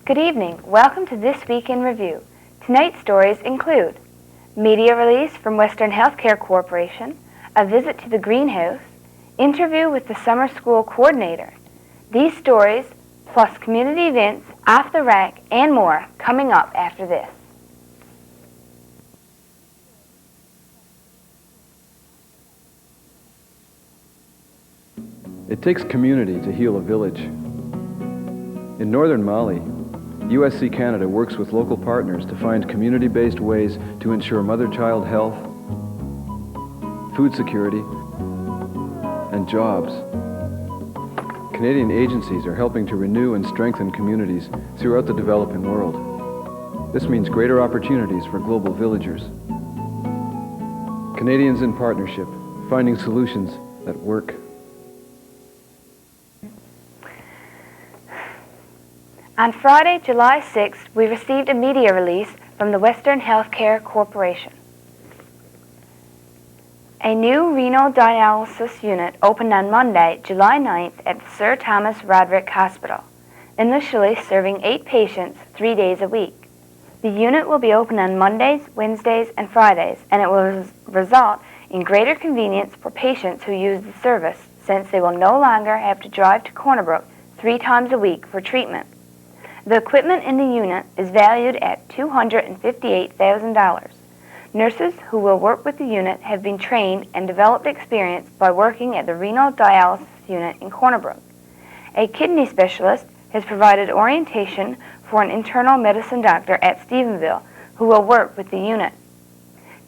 Good evening. Welcome to This Week in Review. Tonight's stories include media release from Western Healthcare Corporation, a visit to the greenhouse, interview with the summer school coordinator. These stories, plus community events, off the rack, and more coming up after this. It takes community to heal a village. In northern Mali, USC Canada works with local partners to find community-based ways to ensure mother-child health, food security, and jobs. Canadian agencies are helping to renew and strengthen communities throughout the developing world. This means greater opportunities for global villagers. Canadians in partnership, finding solutions that work. On Friday, July 6th, we received a media release from the Western Healthcare Corporation. A new renal dialysis unit opened on Monday, July 9th at the Sir Thomas Roderick Hospital, initially serving 8 patients 3 days a week. The unit will be open on Mondays, Wednesdays, and Fridays, and it will result in greater convenience for patients who use the service, since they will no longer have to drive to Corner Brook 3 times a week for treatment. The equipment in the unit is valued at $258,000. Nurses who will work with the unit have been trained and developed experience by working at the renal dialysis unit in Corner Brook. A kidney specialist has provided orientation for an internal medicine doctor at Stephenville who will work with the unit.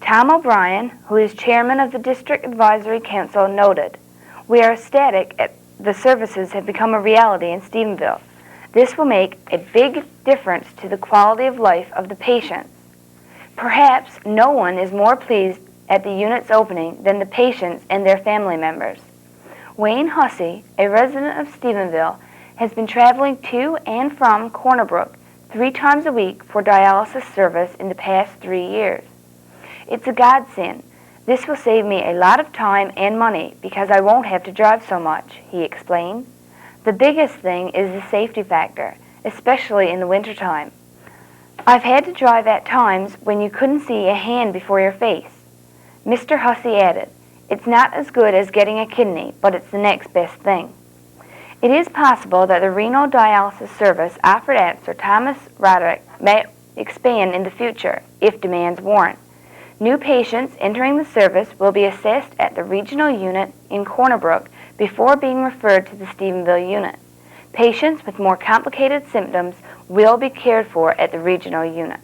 Tom O'Brien, who is chairman of the District Advisory Council, noted, "We are ecstatic at the services have become a reality in Stephenville. This will make a big difference to the quality of life of the patients. Perhaps no one is more pleased at the unit's opening than the patients and their family members." Wayne Hussey, a resident of Stephenville, has been traveling to and from Corner Brook 3 times a week for dialysis service in the past 3 years. "It's a godsend. This will save me a lot of time and money because I won't have to drive so much," he explained. "The biggest thing is the safety factor, especially in the wintertime. I've had to drive at times when you couldn't see a hand before your face." Mr. Hussey added, "It's not as good as getting a kidney, but it's the next best thing." It is possible that the renal dialysis service offered at Sir Thomas Roderick may expand in the future if demands warrant. New patients entering the service will be assessed at the regional unit in Corner Brook before being referred to the Stephenville unit. Patients with more complicated symptoms will be cared for at the regional unit.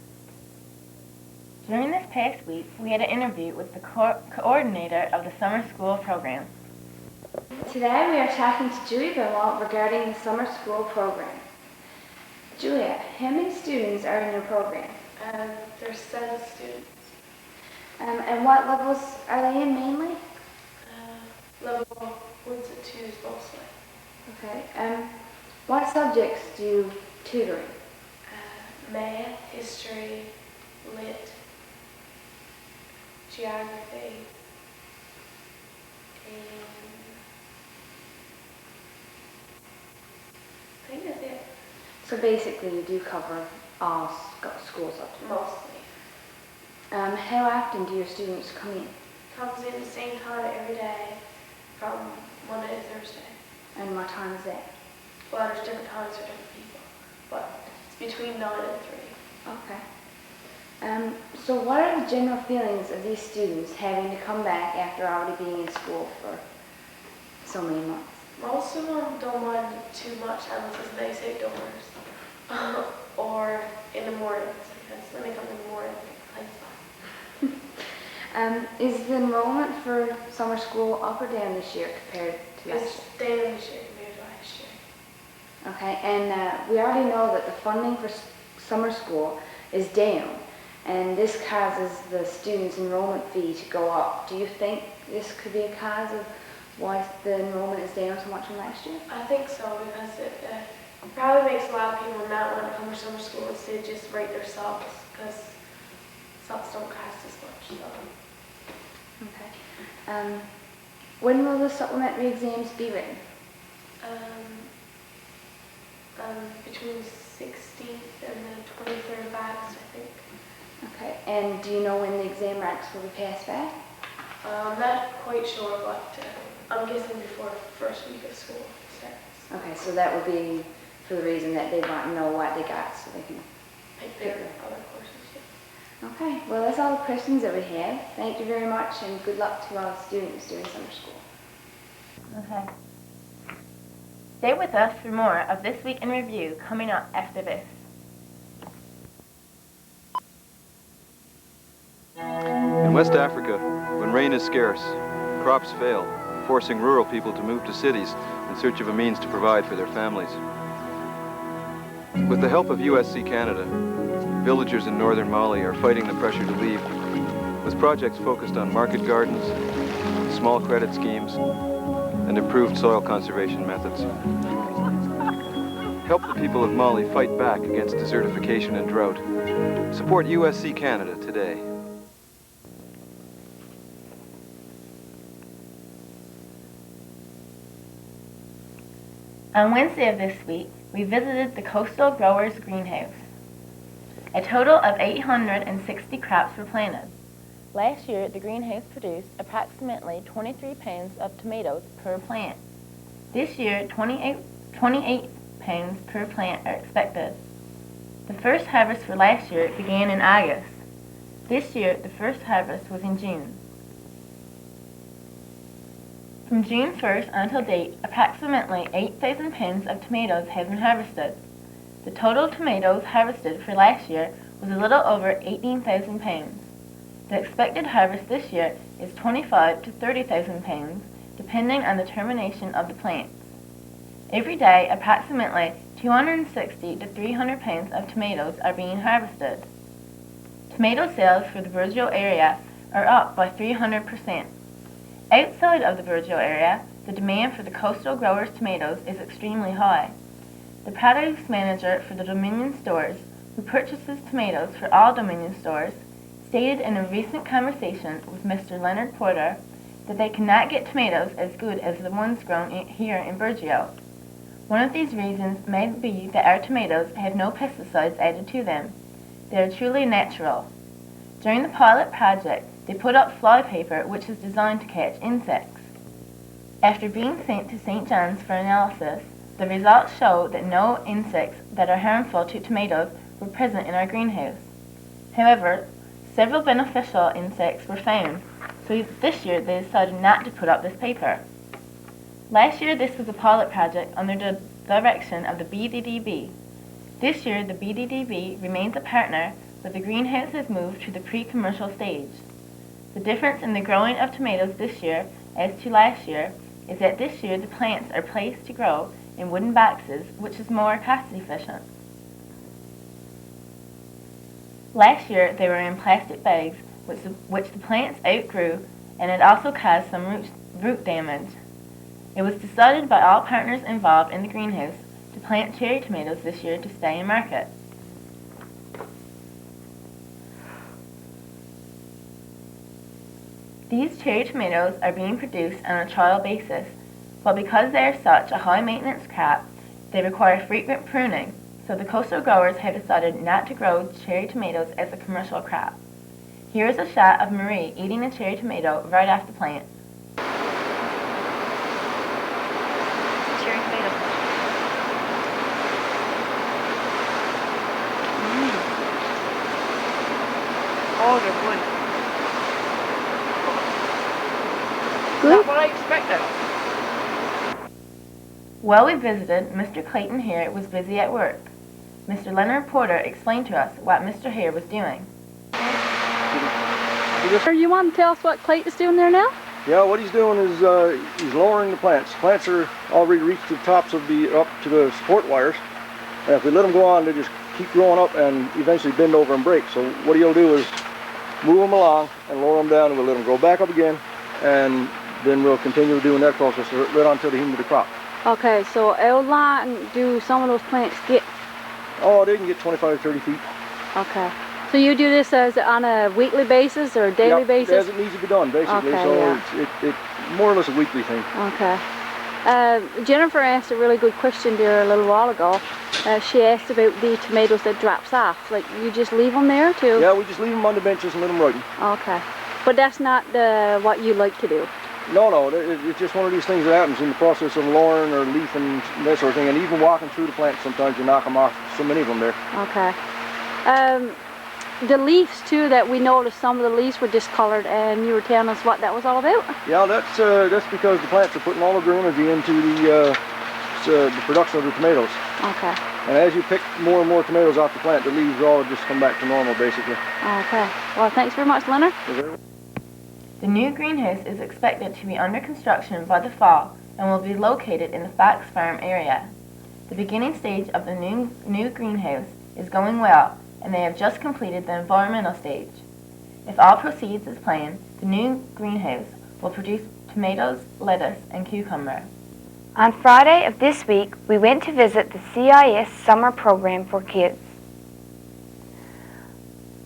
During this past week, we had an interview with the coordinator of the summer school program. Today we are talking to Julia Benoit regarding the summer school program. Julia, how many students are in your program? There's 7 students. And what levels are they in mainly? Level 1 to 2s mostly. Okay. What subjects do you tutor in? Math, history, lit, geography, and I think that's it. So basically you do cover all school subjects? Mostly. How often do your students come in? Comes in the same time every day from Monday to Thursday. And what time is that? Well, there's different times for different people, but it's between 9 and 3. Okay. So what are the general feelings of these students having to come back after already being in school for so many months? Most of them don't mind too much unless it's nice outdoors or in the mornings, because when they come in the morning, it's Is the enrollment for summer school up or down this year compared to last It's down this year compared to last year. year? Okay, and we already know that the funding for summer school is down, and this causes the students' enrollment fee to go up. Do you think this could be a cause of why the enrollment is down so much from last year? I think so, because it probably makes a lot of people not want to come to summer school instead just write their subs, because subs don't cost as much. So. Okay. When will the supplementary exams be written? Between 16th and the 23rd of August, I think. Okay, and do you know when the exam ranks will be passed back? I'm not quite sure, but I'm guessing before the first week of school starts. Okay, so that would be for the reason that they want to know what they got so they can Pick their other courses. Yeah. Okay, well that's all the questions that we have. Thank you very much and good luck to our students during summer school. Okay. Stay with us for more of This Week in Review coming up after this. In West Africa, when rain is scarce, crops fail, forcing rural people to move to cities in search of a means to provide for their families. With the help of USC Canada, villagers in northern Mali are fighting the pressure to leave with projects focused on market gardens, small credit schemes, and improved soil conservation methods. Help the people of Mali fight back against desertification and drought. Support USC Canada today. On Wednesday of this week, we visited the Coastal Growers Greenhouse. A total of 860 crops were planted. Last year, the greenhouse produced approximately 23 pounds of tomatoes per plant. This year, 28 pounds per plant are expected. The first harvest for last year began in August. This year, the first harvest was in June. From June 1st until date, approximately 8,000 pounds of tomatoes have been harvested. The total tomatoes harvested for last year was a little over 18,000 pounds. The expected harvest this year is 25 to 30,000 pounds, depending on the termination of the plants. Every day, approximately 260 to 300 pounds of tomatoes are being harvested. Tomato sales for the Burgeo area are up by 300%. Outside of the Burgeo area, the demand for the Coastal Growers tomatoes is extremely high. The produce manager for the Dominion stores, who purchases tomatoes for all Dominion stores, stated in a recent conversation with Mr. Leonard Porter that they cannot get tomatoes as good as the ones grown here in Burgeo. One of these reasons may be that our tomatoes have no pesticides added to them. They are truly natural. During the pilot project, they put up fly paper which is designed to catch insects. After being sent to St. John's for analysis, the results show that no insects that are harmful to tomatoes were present in our greenhouse. However, several beneficial insects were found, so this year they decided not to put up this paper. Last year this was a pilot project under the direction of the BDDB. This year the BDDB remains a partner, but the greenhouse has moved to the pre-commercial stage. The difference in the growing of tomatoes this year as to last year is that this year the plants are placed to grow in wooden boxes, which is more cost efficient. Last year they were in plastic bags, which the plants outgrew, and it also caused some root damage. It was decided by all partners involved in the greenhouse to plant cherry tomatoes this year to stay in market. These cherry tomatoes are being produced on a trial basis, but because they are such a high maintenance crop, they require frequent pruning, so the coastal growers have decided not to grow cherry tomatoes as a commercial crop. Here is a shot of Marie eating a cherry tomato right off the plant. Cherry tomato. Oh, they're good. Good? Not what I expected. While we visited, Mr. Clayton Hare was busy at work. Mr. Leonard Porter explained to us what Mr. Hare was doing. You want to tell us what Clayton's doing there now? Yeah, what he's doing is he's lowering the plants. Plants are already reached the tops of up to the support wires. And if we let them go on, they just keep growing up and eventually bend over and break. So what he'll do is move them along and lower them down, and we'll let them grow back up again, and then we'll continue doing that process right on to the end of the crop. Okay, so how long do some of those plants get? Oh, they can get 25 to 30 feet. Okay. So you do this as on a weekly basis or a daily basis? As it needs to be done, basically. Okay, so yeah. it's more or less a weekly thing. Okay. Jennifer asked a really good question there a little while ago. She asked about the tomatoes that drops off. Like, you just leave them there too? Yeah, we just leave them on the benches and let them ripen. Okay. But that's not what you like to do? No, it's just one of these things that happens in the process of lowering or leafing and that sort of thing. And even walking through the plants, sometimes you knock them off. So many of them there. Okay. The leaves too, that we noticed some of the leaves were discolored, and you were telling us what that was all about? Yeah, that's because the plants are putting all of their energy into the production of the tomatoes. Okay. And as you pick more and more tomatoes off the plant, the leaves all just come back to normal, basically. Okay. Well, thanks very much, Leonard. The new greenhouse is expected to be under construction by the fall and will be located in the Fox Farm area. The beginning stage of the new greenhouse is going well, and they have just completed the environmental stage. If all proceeds as planned, the new greenhouse will produce tomatoes, lettuce, and cucumber. On Friday of this week, we went to visit the CIS summer program for kids.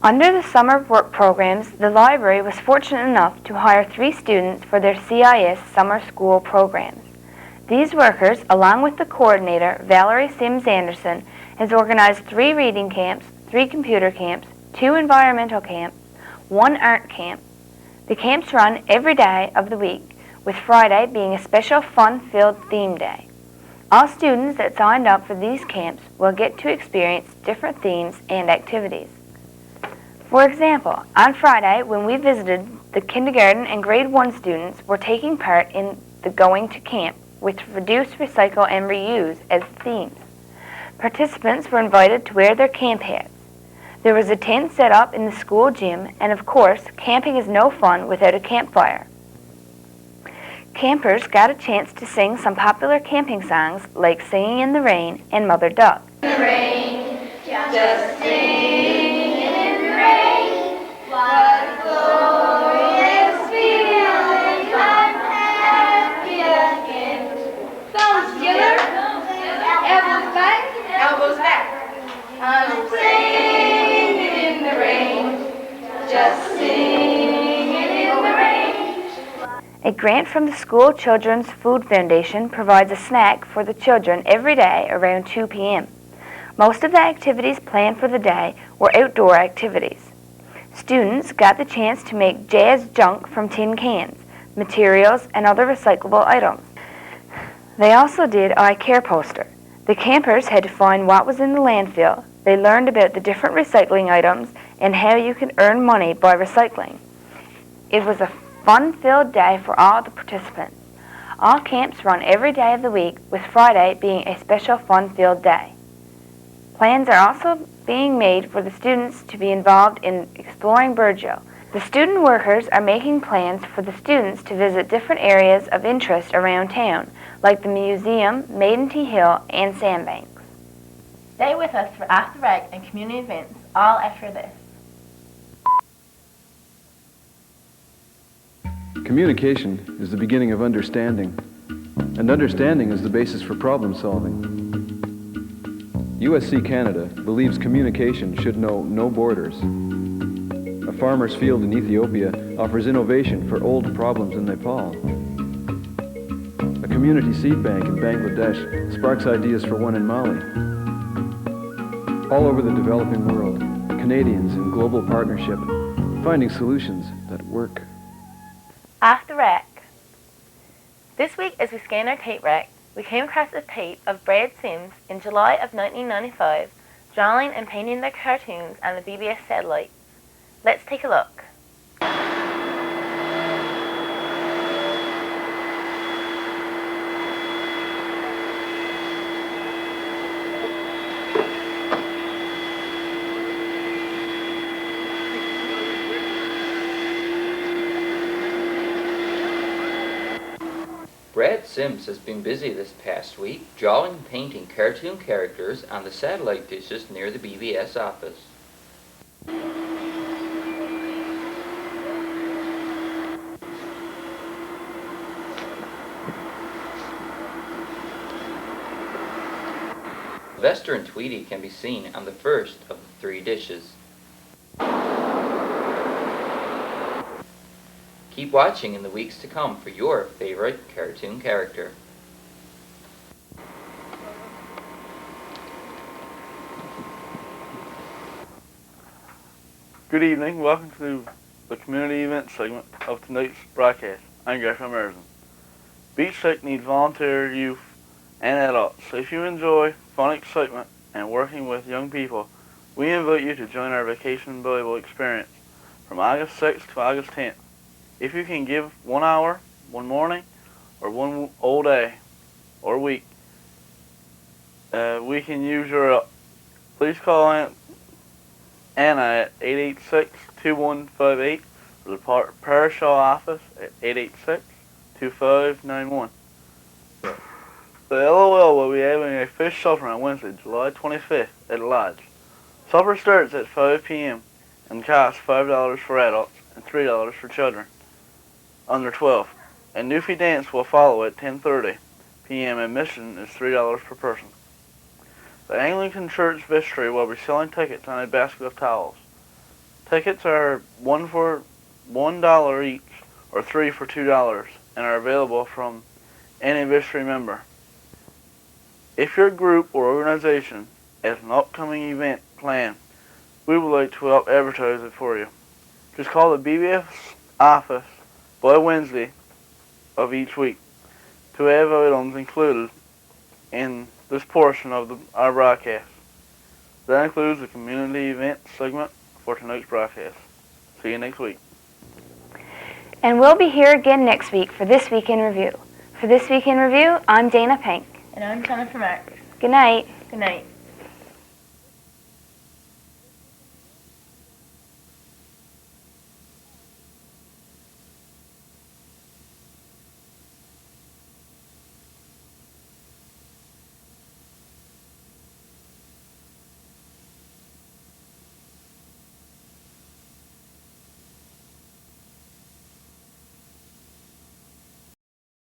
Under the summer work programs, the library was fortunate enough to hire 3 students for their CIS summer school programs. These workers, along with the coordinator, Valerie Sims Anderson, has organized 3 reading camps, 3 computer camps, 2 environmental camps, 1 art camp. The camps run every day of the week, with Friday being a special fun-filled theme day. All students that signed up for these camps will get to experience different themes and activities. For example, on Friday, when we visited, the kindergarten and grade 1 students were taking part in the Going to Camp, with Reduce, Recycle, and Reuse as themes. Participants were invited to wear their camp hats. There was a tent set up in the school gym, and of course, camping is no fun without a campfire. Campers got a chance to sing some popular camping songs like Singing in the Rain and Mother Duck. In the rain, just sing in the rain, what a glorious feeling, I'm happy again. Thumbs together, elbows back, I'm singing in the rain, just singing in the rain. A grant from the School Children's Food Foundation provides a snack for the children every day around 2 p.m. Most of the activities planned for the day were outdoor activities. Students got the chance to make jazz junk from tin cans, materials, and other recyclable items. They also did I Care poster. The campers had to find what was in the landfill. They learned about the different recycling items and how you can earn money by recycling. It was a fun-filled day for all the participants. All camps run every day of the week, with Friday being a special fun-filled day. Plans are also being made for the students to be involved in exploring Burgeo. The student workers are making plans for the students to visit different areas of interest around town, like the museum, Maiden Tea Hill, and Sandbanks. Stay with us for After Rec and community events, all after this. Communication is the beginning of understanding, and understanding is the basis for problem solving. USC Canada believes communication should know no borders. A farmer's field in Ethiopia offers innovation for old problems in Nepal. A community seed bank in Bangladesh sparks ideas for one in Mali. All over the developing world, Canadians in global partnership, finding solutions that work. After Rec. This week, as we scanned our tape rack, we came across a tape of Brad Sims in July of 1995, drawing and painting their cartoons on the BBS satellites. Let's take a look. Brad Sims has been busy this past week drawing and painting cartoon characters on the satellite dishes near the BBS office. Vester and Tweety can be seen on the first of the 3 dishes. Keep watching in the weeks to come for your favorite cartoon character. Good evening. Welcome to the community event segment of tonight's broadcast. I'm Gresham Emerson. Beach Tech needs volunteer youth and adults. So if you enjoy fun, excitement, and working with young people, we invite you to join our Vacation Volleyball experience from August 6th to August 10th. If you can give 1 hour, one morning, or one whole day or week, we can use your help. Please call Anna at 886-2158 or the Parish office at 886-2591. The LOL will be having a fish supper on Wednesday, July 25th at the Lodge. Supper starts at 5 p.m. and costs $5 for adults and $3 for children under 12. A Newfie dance will follow at 10:30 p.m. Admission is $3 per person. The Anglican Church Vestry will be selling tickets on a basket of towels. Tickets are $1 for $1 each or $3 for $2 and are available from any vestry member. If your group or organization has an upcoming event planned, we would like to help advertise it for you. Just call the BBS office by Wednesday of each week to have items included in this portion of our broadcast. That includes the community event segment for tonight's broadcast. See you next week. And we'll be here again next week for This Week in Review. For This Week in Review, I'm Dana Pink. And I'm Jennifer Marks. Good night. Good night.